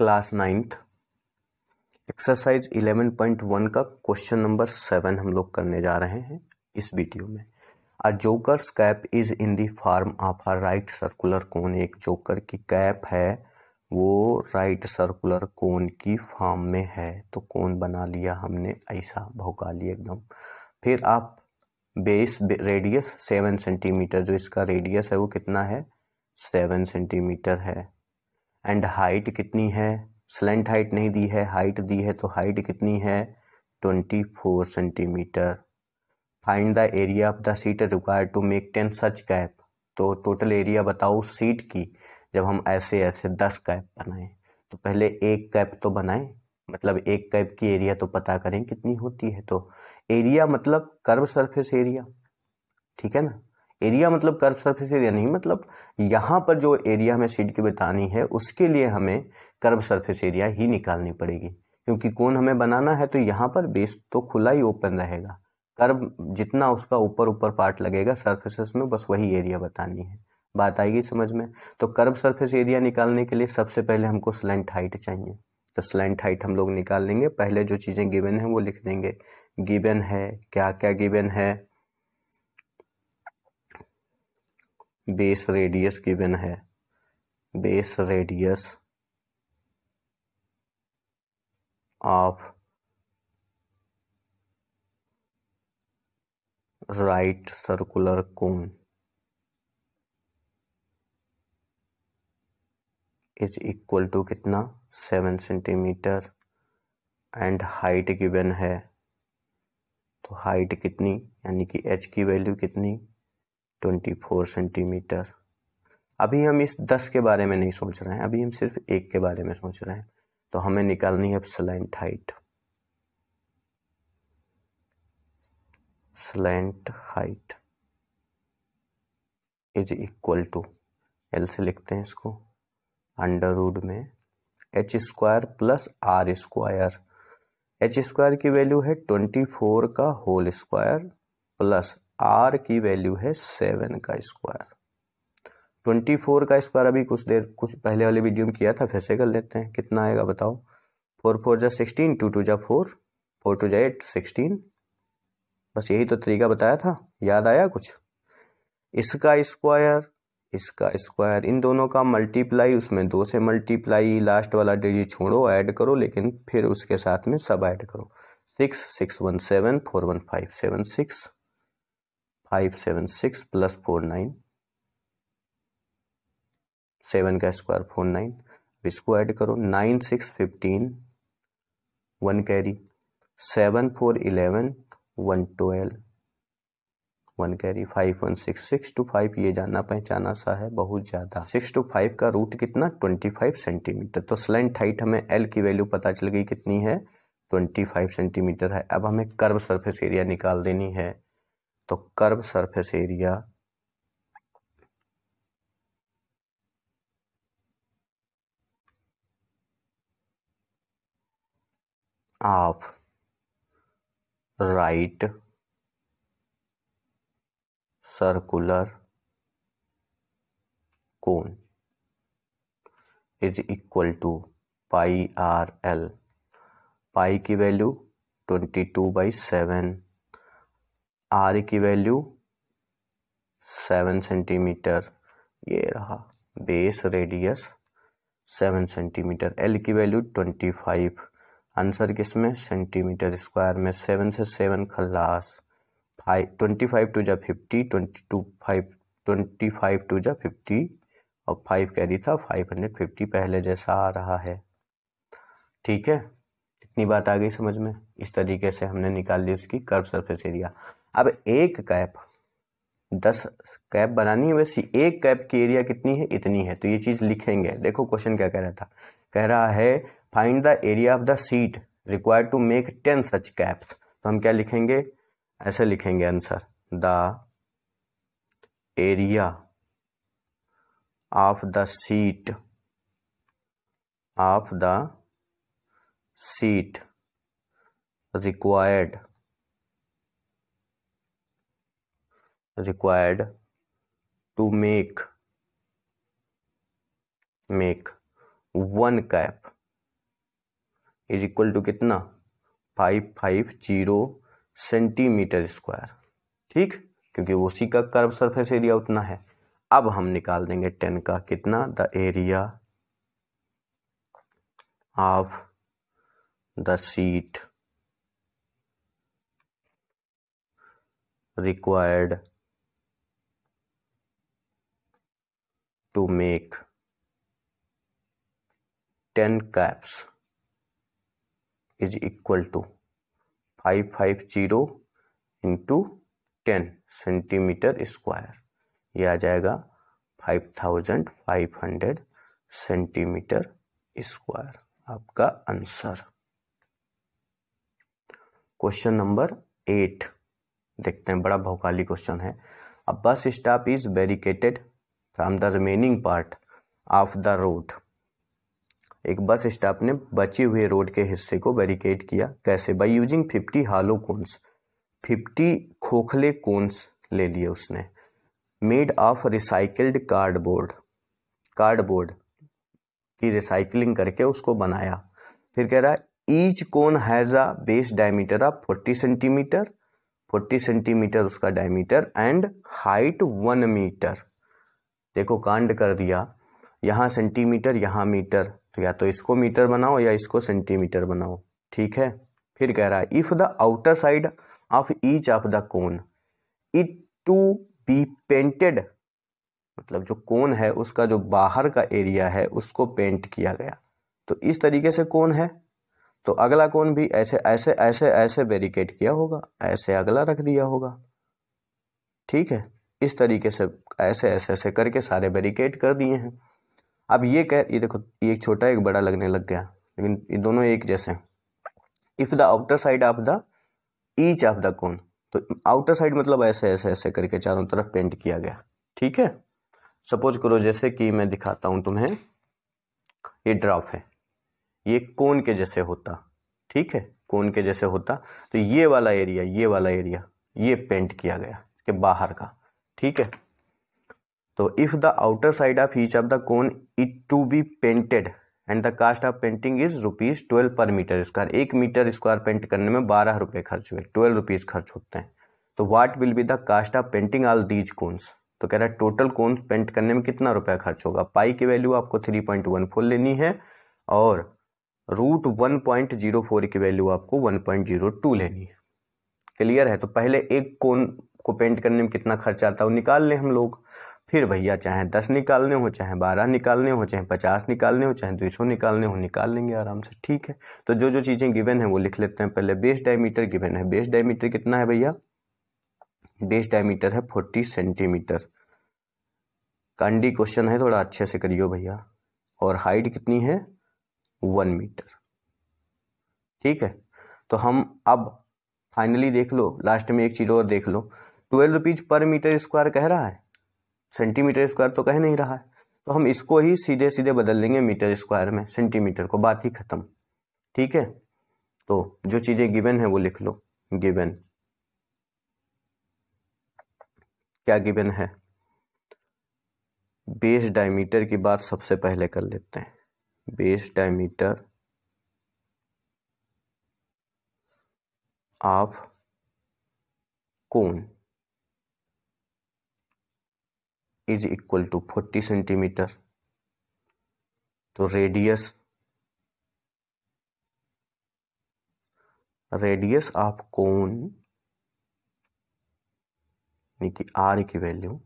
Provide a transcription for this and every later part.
Class 9th exercise 11.1 का question number 7 हम लोग करने जा रहे हैं इस वीडियो में। A joker's cap is in the form of a right circular cone. एक जोकर की कैप है वो राइट सर्कुलर कोन की फॉर्म में है। तो कोन बना लिया हमने ऐसा भौकाली एकदम। फिर आप बेस रेडियस 7 सेंटीमीटर, जो इसका रेडियस है वो कितना है 7 सेंटीमीटर है। एंड हाइट कितनी है, स्लेंट हाइट नहीं दी है, हाइट दी है, तो हाइट कितनी है 24 centimetre. Find the area of the sheet required to make 10 such cap. तो टोटल एरिया बताओ सीट की, जब हम ऐसे ऐसे 10 कैप बनाएं। तो पहले एक कैप तो बनाएं, मतलब एक कैप की एरिया तो पता करें कितनी होती है। तो एरिया मतलब कर्व सरफेस एरिया, ठीक है ना। एरिया मतलब कर्व सरफेस एरिया नहीं, मतलब यहाँ पर जो एरिया हमें सीट की बतानी है उसके लिए हमें कर्व सरफेस एरिया ही निकालनी पड़ेगी, क्योंकि कोन हमें बनाना है तो यहाँ पर बेस तो खुला ही ओपन रहेगा। कर्व जितना उसका ऊपर ऊपर पार्ट लगेगा सरफेसेस में, बस वही एरिया बतानी है। बात आएगी समझ में। तो कर्व सरफेस एरिया निकालने के लिए सबसे पहले हमको स्लेंट हाइट चाहिए। तो स्लेंट हाइट हम लोग निकाल लेंगे। पहले जो चीज़ें गिवन है वो लिख देंगे। गिवन है क्या क्या गिवन है, बेस रेडियस गिवन है, base radius of right circular cone is equal to कितना 7 सेंटीमीटर। एंड हाइट गिवन है, तो हाइट कितनी, यानी कि h की वैल्यू कितनी 24 सेंटीमीटर। अभी हम इस 10 के बारे में नहीं सोच रहे हैं, अभी हम सिर्फ एक के बारे में सोच रहे हैं। तो हमें निकालनी है slant height. Slant height is equal to, L से लिखते हैं इसको, अंडर रूट में H square plus R square. H square की वैल्यू है 24 का होल स्क्वायर प्लस आर की वैल्यू है 7 का स्क्वायर। 24 का स्क्वायर अभी कुछ पहले वाले वीडियो में किया था, फिर से कर लेते हैं। कितना आएगा बताओ। 4 4 जा 16, 2 2 जा 4, 4 2 जा 8, 16। बस यही तो तरीका बताया था, याद आया कुछ। इसका स्क्वायर, इसका स्क्वायर, इन दोनों का मल्टीप्लाई, उसमें 2 से मल्टीप्लाई, लास्ट वाला डिजिट छोड़ो, ऐड करो, लेकिन फिर उसके साथ में सब ऐड करो। 6 6 1 7 4 1 5 7 6 5 7 6 प्लस 4 9, 7 का स्क्वायर 4 9, इसको ऐड करो। 9 6 15, 1 कैरी, 7 4 11, 1 12, 1 कैरी, 5 1 6 6 to 5, ये जाना पहचाना सा है बहुत ज़्यादा। 6 to 5 का रूट कितना 25 सेंटीमीटर। तो स्लेंट हाइट हमें एल की वैल्यू पता चल गई कितनी है 25 सेंटीमीटर है। अब हमें कर्व सरफेस एरिया निकाल देनी है। तो curve surface area of right circular cone is equal to pi r l. Pi की वैल्यू 22/7, आर की वैल्यू 7 सेंटीमीटर, ये रहा बेस रेडियस 7 सेंटीमीटर, एल की वैल्यू 25। आंसर किसमें सेंटीमीटर स्क्वायर में, 7 से 7 खल्लास, 25 टू जा 50, 25 टू जा 50 और 5 कैरी था 550, पहले जैसा आ रहा है। ठीक है, इतनी बात आ गई समझ में। इस तरीके से हमने निकाल ली उसकी कर्व सरफेस एरिया। अब एक कैप 10 कैप बनानी है, वैसे एक कैप की एरिया कितनी है इतनी है। तो ये चीज़ लिखेंगे। देखो क्वेश्चन क्या कह रहा था, कह रहा है find the area of the sheet required to make 10 such caps. तो हम क्या लिखेंगे, ऐसे लिखेंगे answer, the area of the sheet required to make 1 cap, 1 cap is equal to कितना 550 सेंटीमीटर स्क्वायर, ठीक, क्योंकि उसी का कर्व सरफेस एरिया उतना है। अब हम निकाल देंगे 10 का कितना, the area of the sheet required to make 10 caps is equal to 550 into 10 centimetre square, ये आ जाएगा 5500 सेंटीमीटर स्क्वायर आपका आंसर। क्वेश्चन नंबर 8 देखते हैं, बड़ा भौकाली क्वेश्चन है। A bus stop is barricaded from the remaining part of the road. एक बस स्टॉप ने बचे हुए रोड के हिस्से को बैरिकेड किया, कैसे? बाय यूजिंग 50 हॉलो कोन्स, 50 खोखले कोन्स ले लिए उसने, made of recycled cardboard, cardboard की रिसाइकलिंग करके उसको बनाया। फिर कह रहा है each cone has a base diameter of 40 centimetre, 40 centimetre उसका डायमीटर, एंड हाइट 1 मीटर। देखो कांड कर दिया, यहाँ सेंटीमीटर यहाँ मीटर, तो या तो इसको मीटर बनाओ या इसको सेंटीमीटर बनाओ, ठीक है। फिर कह रहा है if the outer side of each of the cone it to be painted, मतलब जो कोन है उसका जो बाहर का एरिया है उसको पेंट किया गया। तो इस तरीके से कोन है तो अगला कोन भी ऐसे ऐसे ऐसे ऐसे बैरिकेड किया होगा, ऐसे अगला रख दिया होगा, ठीक है। इस तरीके से ऐसे ऐसे ऐसे करके सारे बैरिकेड कर दिए हैं। अब ये देखो, ये एक छोटा एक बड़ा लगने लग गया, लेकिन ये दोनों एक जैसे हैं। If the outer side of the each of the कोन, तो आउटर साइड मतलब ऐसे ऐसे ऐसे करके चारों तरफ पेंट किया गया, ठीक है। सपोज करो जैसे कि मैं दिखाता हूं तुम्हें, ये ड्रॉप है, ये कोन के जैसे होता, ठीक है, कोन के जैसे होता, तो ये वाला एरिया, ये वाला एरिया ये पेंट किया गया के बाहर का, ठीक है। तो if the outer side of each of the cone it to be painted and the cost of painting is ₹12 per metre square, 1 metre square paint करने में 12 रुपये खर्च हुए, 12 रुपीज़ खर्च होते हैं। तो what will be the cost of painting all these cones, तो कह रहा है टोटल कोन्स पेंट करने में कितना रुपया खर्च होगा। पाई की वैल्यू आपको 3.14 लेनी है और √1.04 की वैल्यू आपको 1.02 लेनी है। क्लियर है? तो पहले एक कोन को पेंट करने में कितना खर्च आता है वो निकाल लें हम लोग। फिर भैया चाहे 10 निकालने हो, चाहे 12 निकालने हो, चाहे 50 निकालने हो, चाहे 200 निकालने हो, निकाल लेंगे आराम से, ठीक है। तो जो जो चीज़ें गिवन है वो लिख लेते हैं। पहले बेस डायमीटर गिवन है, बेस डायमीटर कितना है भैया? बेस डायमीटर है 40 सेंटीमीटर। कांडी क्वेश्चन है, थोड़ा अच्छे से करियो भैया। और हाइट कितनी है? 1 मीटर, ठीक है। तो हम अब फाइनली देख लो, लास्ट में एक चीज़ और देख लो, 12 रुपीज़ पर मीटर स्क्वायर कह रहा है, सेंटीमीटर स्क्वायर तो कह नहीं रहा है। तो हम इसको ही सीधे सीधे बदल लेंगे मीटर स्क्वायर में, सेंटीमीटर को, बात ही खत्म, ठीक है। तो जो चीज़ें गिवन है वो लिख लो। गिवन क्या गिवन है? बेस डायमीटर की बात सबसे पहले कर लेते हैं। Base diameter of cone is equal to 40 centimetre. तो रेडियस ऑफ कोन यानी कि आर की वैल्यू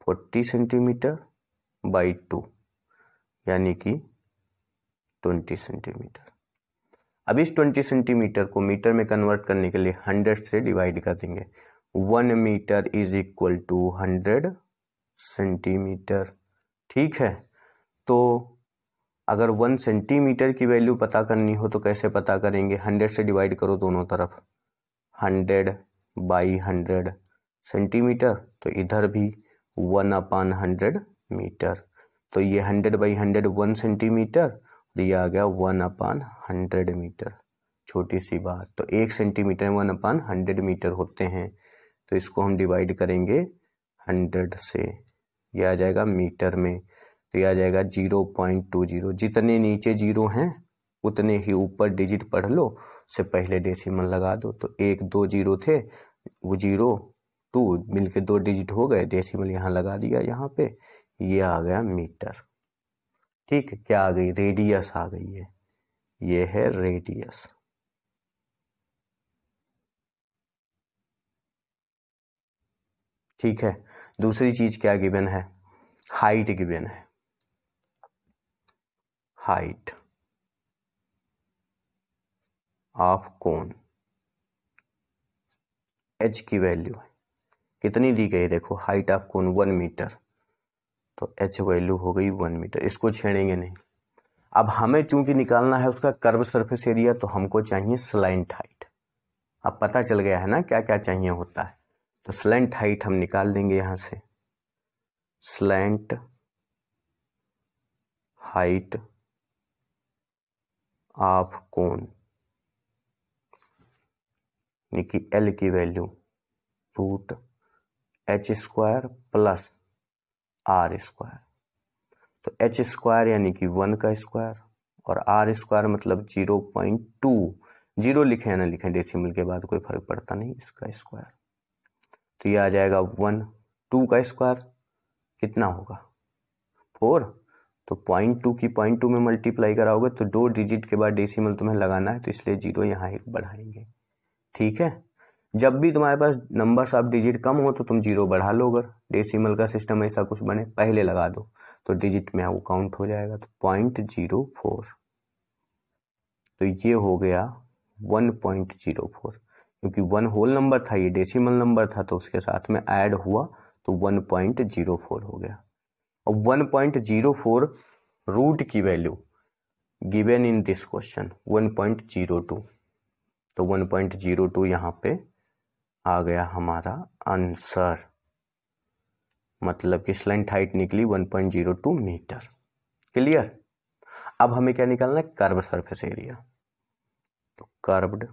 40 सेंटीमीटर बाई 2 यानी कि 20 सेंटीमीटर। अब इस 20 सेंटीमीटर को मीटर में कन्वर्ट करने के लिए 100 से डिवाइड कर देंगे। 1 metre is equal to 100 centimetre, ठीक है। तो अगर 1 सेंटीमीटर की वैल्यू पता करनी हो तो कैसे पता करेंगे? 100 से डिवाइड करो दोनों तरफ, 100 बाई 100 सेंटीमीटर, तो इधर भी 1/100 मीटर। तो ये 100 बाई 100 1 सेंटीमीटर, ये आ गया 1/100 मीटर। छोटी सी बात, तो 1 सेंटीमीटर 1/100 मीटर होते हैं। तो इसको हम डिवाइड करेंगे 100 से, यह आ जाएगा मीटर में, तो यह आ जाएगा 0.20। जितने नीचे जीरो हैं उतने ही ऊपर डिजिट पढ़ लो, उससे पहले डेसिमल लगा दो। तो 1 2 जीरो थे, वो 0 2 मिलके 2 डिजिट हो गए, डेसिमल यहाँ लगा दिया यहाँ पे, ये आ गया मीटर। ठीक है, क्या आ गई? रेडियस आ गई है, ये है रेडियस। ठीक है, दूसरी चीज क्या गिवन है? हाइट गिवन है, हाइट ऑफ कोन, h की वैल्यू है कितनी दी गई? देखो हाइट ऑफ कोन 1 मीटर, तो h वैल्यू हो गई 1 मीटर, इसको छेड़ेंगे नहीं। अब हमें चूंकि निकालना है उसका कर्व सरफेस एरिया, तो हमको चाहिए स्लैंट हाइट। अब पता चल गया है ना क्या क्या चाहिए होता है। तो स्लैंट हाइट हम निकाल लेंगे यहां से, स्लैंट हाइट ऑफ कोन यानी कि L की वैल्यू √h² प्लस r²। तो h² यानी कि 1 का स्क्वायर और r² मतलब 0.2, 0 लिखें या ना लिखें डेसिमल के बाद कोई फर्क पड़ता नहीं, इसका स्क्वायर। तो ये आ जाएगा 1, 2 का स्क्वायर कितना होगा 4, तो 0.2 की 0.2 में मल्टीप्लाई कराओगे तो 2 डिजिट के बाद डेसिमल तुम्हें लगाना है, तो इसलिए 0 यहाँ एक बढ़ाएंगे। ठीक है, जब भी तुम्हारे पास नंबर्स ऑफ डिजिट कम हो तो तुम 0 बढ़ा लो, अगर डेसिमल का सिस्टम ऐसा कुछ बने पहले लगा दो तो डिजिट में वो काउंट हो जाएगा। तो 0.04, तो ये हो गया 1.04, क्योंकि 1 होल नंबर था, ये डेसिमल नंबर था, तो उसके साथ में ऐड हुआ तो 1.04 हो गया। और 1.04 रूट की value given in this question 1.02, तो 1.02 यहाँ पे आ गया हमारा आंसर, मतलब कि स्लैंट हाइट निकली 1.02 मीटर। क्लियर? अब हमें क्या निकालना है? Curve surface area. तो curved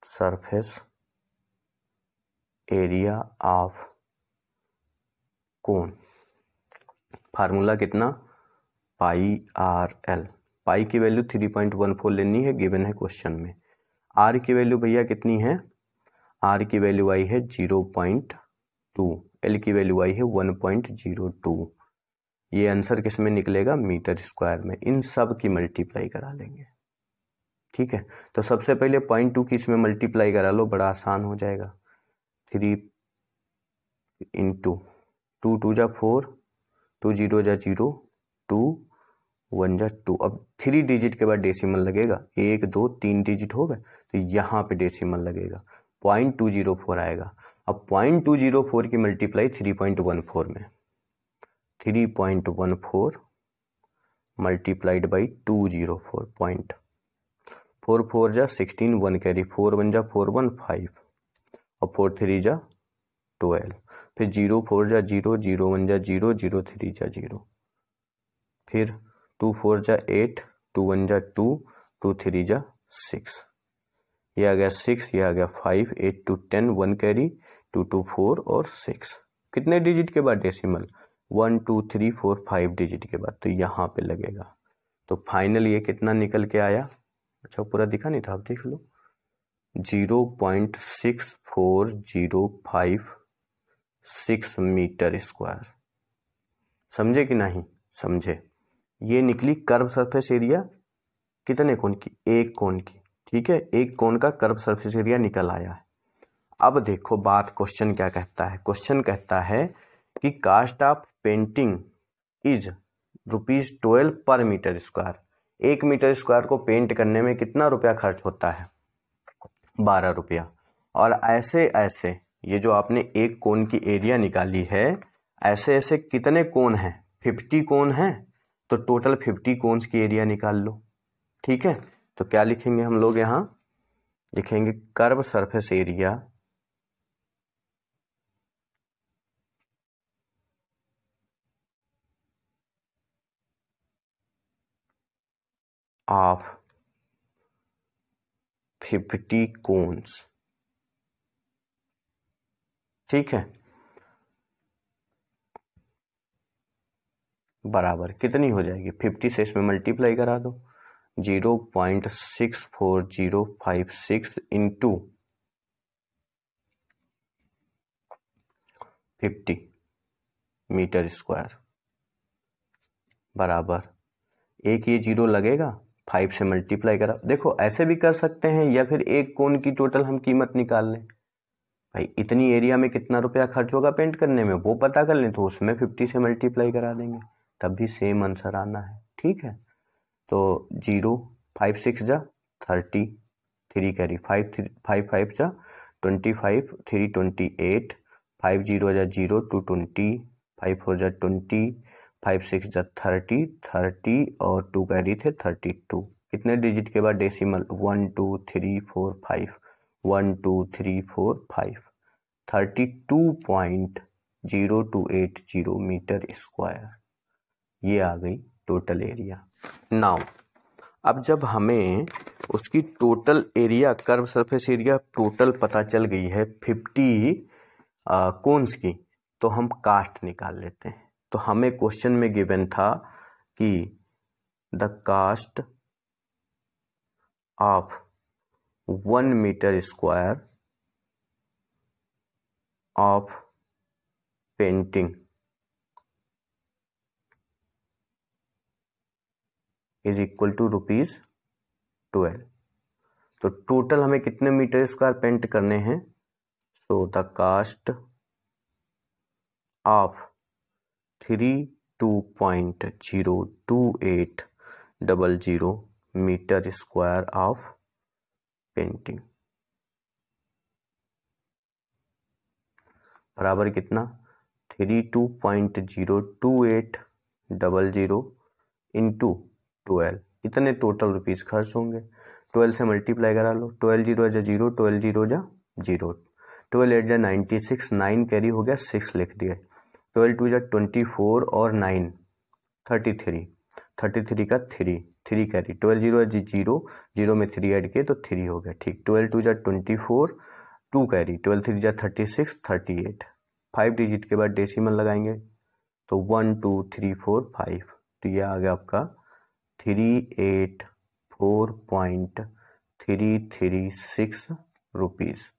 surface area of cone, formula कितना? πRL। पाई की वैल्यू 3.14 लेनी है, गिवन है क्वेश्चन में। आर की वैल्यू भैया कितनी है? आर की वैल्यू आई है 0.2, एल की वैल्यू आई है 1.02। ये आंसर किस में निकलेगा? मीटर स्क्वायर में। इन सब की मल्टीप्लाई करा लेंगे। ठीक है, तो सबसे पहले 0.2 की इसमें मल्टीप्लाई करा लो, बड़ा आसान हो जाएगा। 3 इंटू 2 2 जा 4, 2 0 जा 0, 2 1 जा 2। अब 3 डिजिट के बाद डेसिमल लगेगा, 1 2 3 डिजिट हो गए, तो यहाँ पे डेसिमल लगेगा, 0.204 आएगा। अब 0.204 की मल्टीप्लाई 3.14 में, 3.14 मल्टीप्लाइड बाई 204 पॉइंट 4 4 जा 16, 1 कैरी, 4 1 जा 4 1 5 और 4 3 जा 12, फिर 0 4 जा 0, 0 1 जा 0, 0 3 जा 0, फिर 2 4 जा 8, 2 1 जा 2, 2 3 जा 6, ये आ गया 6, ये आ गया 5, 8 2 10, 1 कैरी, 2 2 4 और 6। कितने डिजिट के बाद डेसिमल? 1 2 3 4 5 डिजिट के बाद, तो यहाँ पे लगेगा। तो फाइनल ये कितना निकल के आया? अच्छा पूरा दिखा नहीं था, आप देख लो, 0.6405 मीटर स्क्वायर। समझे कि नहीं समझे? ये निकली कर्व सरफेस एरिया कितने कोण की? एक कोण की। ठीक है, एक कोण का कर्व सरफेस एरिया निकल आया है। अब देखो बात, क्वेश्चन क्या कहता है? क्वेश्चन कहता है कि cast of painting is ₹12 per metre square. 1 metre square को पेंट करने में कितना रुपया खर्च होता है? 12 रुपया। और ऐसे ऐसे ये जो आपने एक कोण की एरिया निकाली है, ऐसे ऐसे कितने कोण हैं? 50 कोण हैं, तो टोटल 50 कोन्स की एरिया निकाल लो। ठीक है, तो क्या लिखेंगे हम लोग? यहाँ लिखेंगे curve surface area of 50 cones. ठीक है, बराबर कितनी हो जाएगी, 50 से इसमें मल्टीप्लाई करा दो, 0.64056 इंटू 50 मीटर स्क्वायर बराबर, एक ये जीरो लगेगा, 5 से मल्टीप्लाई करा। देखो ऐसे भी कर सकते हैं, या फिर एक कोन की टोटल हम कीमत निकाल लें। भाई इतनी एरिया में कितना रुपया खर्च होगा पेंट करने में वो पता कर लें, तो उसमें 50 से मल्टीप्लाई करा देंगे, तब भी सेम आंसर आना है। ठीक है, तो 0 5 6 जा 30, 3 कैरी 5 5 जा 25, 3 28, 5 0 जा 0 2 20, 5 4 जा 20, 5 6 जा 30 और 2 कैरी थे 32। कितने डिजिट के बाद डेसिमल, 1 2 3 4 5, 1 2 3 4 5, 32.0280 मीटर स्क्वायर, ये आ गई टोटल एरिया। नाउ अब जब हमें उसकी total area, curve surface area total पता चल गई है 50 कोन्स की, तो हम कास्ट निकाल लेते हैं। तो हमें क्वेश्चन में गिवन था कि the cost of 1 metre square of painting is equal to ₹12। तो टोटल हमें कितने मीटर स्क्वायर पेंट करने हैं, so the cost of 32.02800 metre square of painting बराबर कितना, 32.02800 इंटू 12, इतने टोटल रुपीस खर्च होंगे। 12 से मल्टीप्लाई करा लो, 12 0 जा 0, 12 0 जा 0, 12 8 जा 96, 9 कैरी हो गया 6 लिख दिए, 12 2 जा 24 और 9 33, 33 का 3 कैरी, 12 0 जी 0, 0 में 3 ऐड किए तो 3 हो गया। ठीक, 12 2 जा 24, 2 कैरी, 12 3 जा 36, 38, 5 डिजिट के बाद डेसिमल लगाएंगे तो 1 2 3 4 5, तो ये आ गया आपका 384.336 रुपीज़।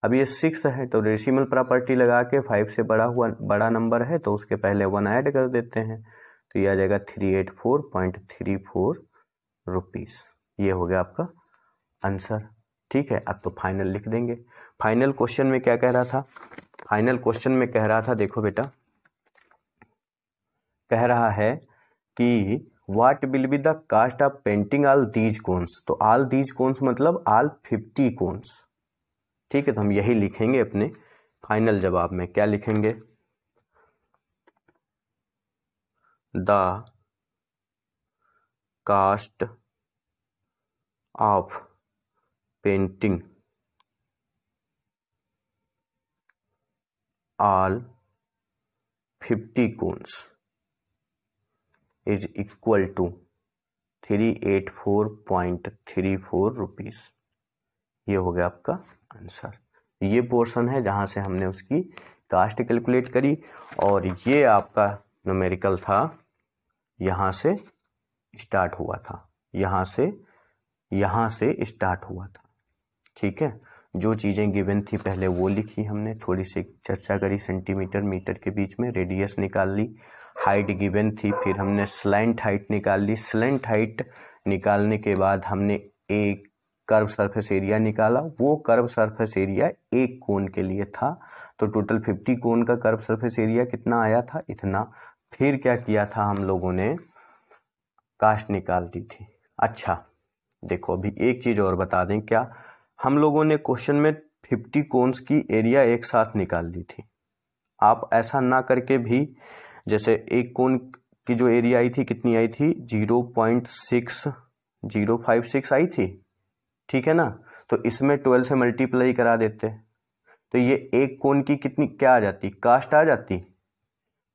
अब ये 6 है तो डेसिमल प्रॉपर्टी लगा के 5 से बड़ा नंबर है तो उसके पहले 1 ऐड कर देते हैं, तो ये आ जाएगा 384.34 रुपीज़। ये हो गया आपका आंसर। ठीक है, अब तो फाइनल लिख देंगे। फाइनल क्वेश्चन में क्या कह रहा था, फाइनल क्वेश्चन में कह रहा था, देखो बेटा, कह रहा है कि what will be the cost of painting all these cones. तो ऑल दीज कोन्स मतलब ऑल 50 कोन्स। ठीक है, तो हम यही लिखेंगे अपने फाइनल जवाब में। क्या लिखेंगे, the cost of painting all 50 cones is equal to 384.34 rupees. ये हो गया आपका आंसर। ये पोर्शन है जहाँ से हमने उसकी कास्ट कैलकुलेट करी, और ये आपका न्यूमेरिकल था, यहाँ से स्टार्ट हुआ था, यहाँ से स्टार्ट हुआ था। ठीक है, जो चीज़ें गिवन थी पहले वो लिखी हमने, थोड़ी सी चर्चा करी, सेंटीमीटर मीटर के बीच में रेडियस निकाल ली, हाइट गिवन थी, फिर हमने स्लैंट हाइट निकाल ली। स्लैंट हाइट निकालने के बाद हमने एक कर्व सरफेस एरिया निकाला, वो कर्व सरफेस एरिया एक कोन के लिए था, तो टोटल 50 कोन का कर्व सरफेस एरिया कितना आया था, इतना। फिर क्या किया था, हम लोगों ने कास्ट निकाल दी थी। अच्छा देखो, अभी एक चीज़ और बता दें, क्या हम लोगों ने क्वेश्चन में 50 कोन्स की एरिया एक साथ निकाल दी थी। आप ऐसा ना करके भी, जैसे एक कोन की जो एरिया आई थी कितनी आई थी, 0.6056 आई थी। ठीक है ना, तो इसमें 12 से मल्टीप्लाई करा देते, तो ये एक कोन की कितनी क्या आ जाती, कास्ट आ जाती।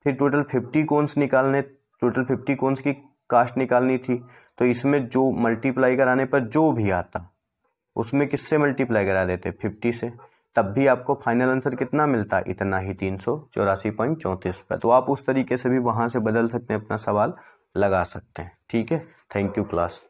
फिर टोटल 50 कोन्स निकालने, टोटल 50 कोन्स की कास्ट निकालनी थी, तो इसमें जो मल्टीप्लाई कराने पर जो भी आता उसमें किससे मल्टीप्लाई करा देते, 50 से। तब भी आपको फाइनल आंसर कितना मिलता है, इतना ही 384.34 रुपये। तो आप उस तरीके से भी वहाँ से बदल सकते हैं, अपना सवाल लगा सकते हैं। ठीक है, थैंक यू क्लास।